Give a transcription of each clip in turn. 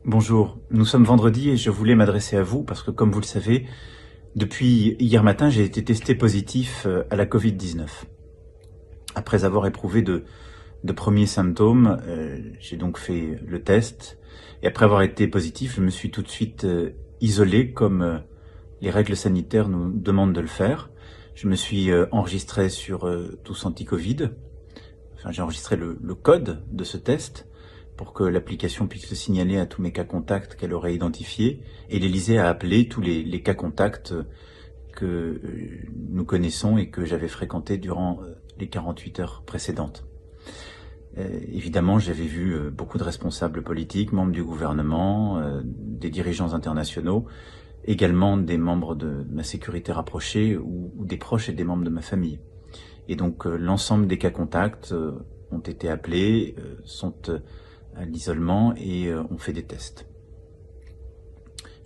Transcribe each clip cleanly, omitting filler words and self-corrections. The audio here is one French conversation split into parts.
Bonjour, nous sommes vendredi et je voulais m'adresser à vous parce que, comme vous le savez, depuis hier matin, j'ai été testé positif à la Covid-19. Après avoir éprouvé de premiers symptômes, j'ai donc fait le test et après avoir été positif, je me suis tout de suite isolé comme les règles sanitaires nous demandent de le faire. Je me suis enregistré sur Tous Anti-Covid. Enfin, j'ai enregistré le code de ce test pour que l'application puisse le signaler à tous mes cas contacts qu'elle aurait identifiés, et l'Élysée a appelé tous les cas contacts que nous connaissons et que j'avais fréquentés durant les 48 heures précédentes. Évidemment, j'avais vu beaucoup de responsables politiques, membres du gouvernement, des dirigeants internationaux, également des membres de ma sécurité rapprochée ou des proches et des membres de ma famille. Et donc l'ensemble des cas contacts ont été appelés, sont à l'isolement et ont fait des tests.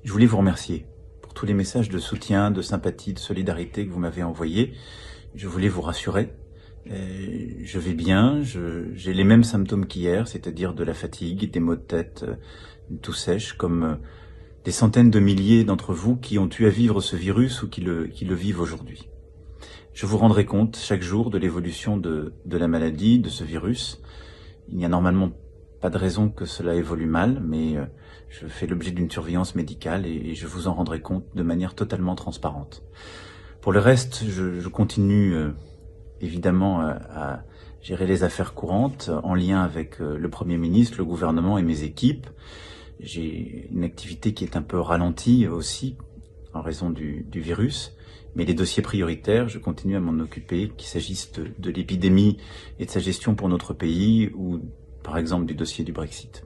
Je voulais vous remercier pour tous les messages de soutien, de sympathie, de solidarité que vous m'avez envoyés. Je voulais vous rassurer. Je vais bien, j'ai les mêmes symptômes qu'hier, c'est-à-dire de la fatigue, des maux de tête, tout sèche, comme des centaines de milliers d'entre vous qui ont eu à vivre ce virus ou qui le vivent aujourd'hui. Je vous rendrai compte chaque jour de l'évolution de la maladie, de ce virus. Il n'y a normalement pas de raison que cela évolue mal, mais je fais l'objet d'une surveillance médicale et je vous en rendrai compte de manière totalement transparente. Pour le reste, je continue évidemment à gérer les affaires courantes en lien avec le Premier ministre, le gouvernement et mes équipes. J'ai une activité qui est un peu ralentie aussi en raison du virus, mais les dossiers prioritaires, je continue à m'en occuper, qu'il s'agisse de l'épidémie et de sa gestion pour notre pays ou par exemple du dossier du Brexit.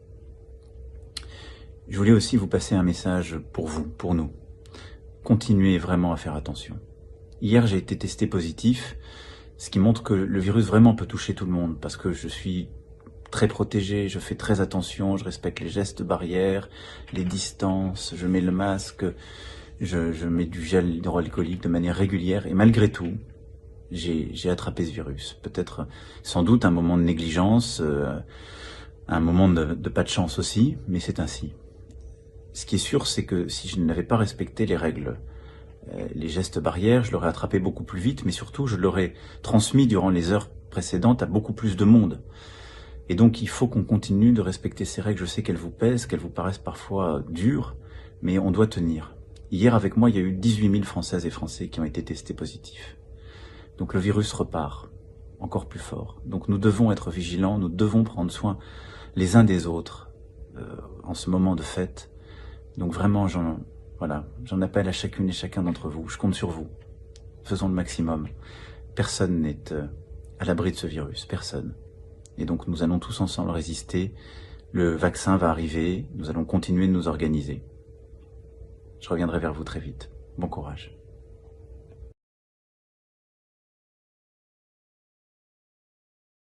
Je voulais aussi vous passer un message pour vous, pour nous. Continuez vraiment à faire attention. Hier, j'ai été testé positif, ce qui montre que le virus vraiment peut toucher tout le monde, parce que je suis très protégé, je fais très attention, je respecte les gestes barrières, les distances, je mets le masque, je mets du gel hydroalcoolique de manière régulière, et malgré tout, j'ai attrapé ce virus. Peut-être, sans doute, un moment de négligence, un moment de pas de chance aussi, mais c'est ainsi. Ce qui est sûr, c'est que si je n'avais pas respecté les règles, les gestes barrières, je l'aurais attrapé beaucoup plus vite, mais surtout, je l'aurais transmis durant les heures précédentes à beaucoup plus de monde. Et donc, il faut qu'on continue de respecter ces règles. Je sais qu'elles vous pèsent, qu'elles vous paraissent parfois dures, mais on doit tenir. Hier, avec moi, il y a eu 18 000 Françaises et Français qui ont été testés positifs. Donc le virus repart, encore plus fort. Donc nous devons être vigilants, nous devons prendre soin les uns des autres en ce moment de fête. Donc vraiment, j'en appelle à chacune et chacun d'entre vous. Je compte sur vous. Faisons le maximum. Personne n'est à l'abri de ce virus, personne. Et donc nous allons tous ensemble résister. Le vaccin va arriver, nous allons continuer de nous organiser. Je reviendrai vers vous très vite. Bon courage.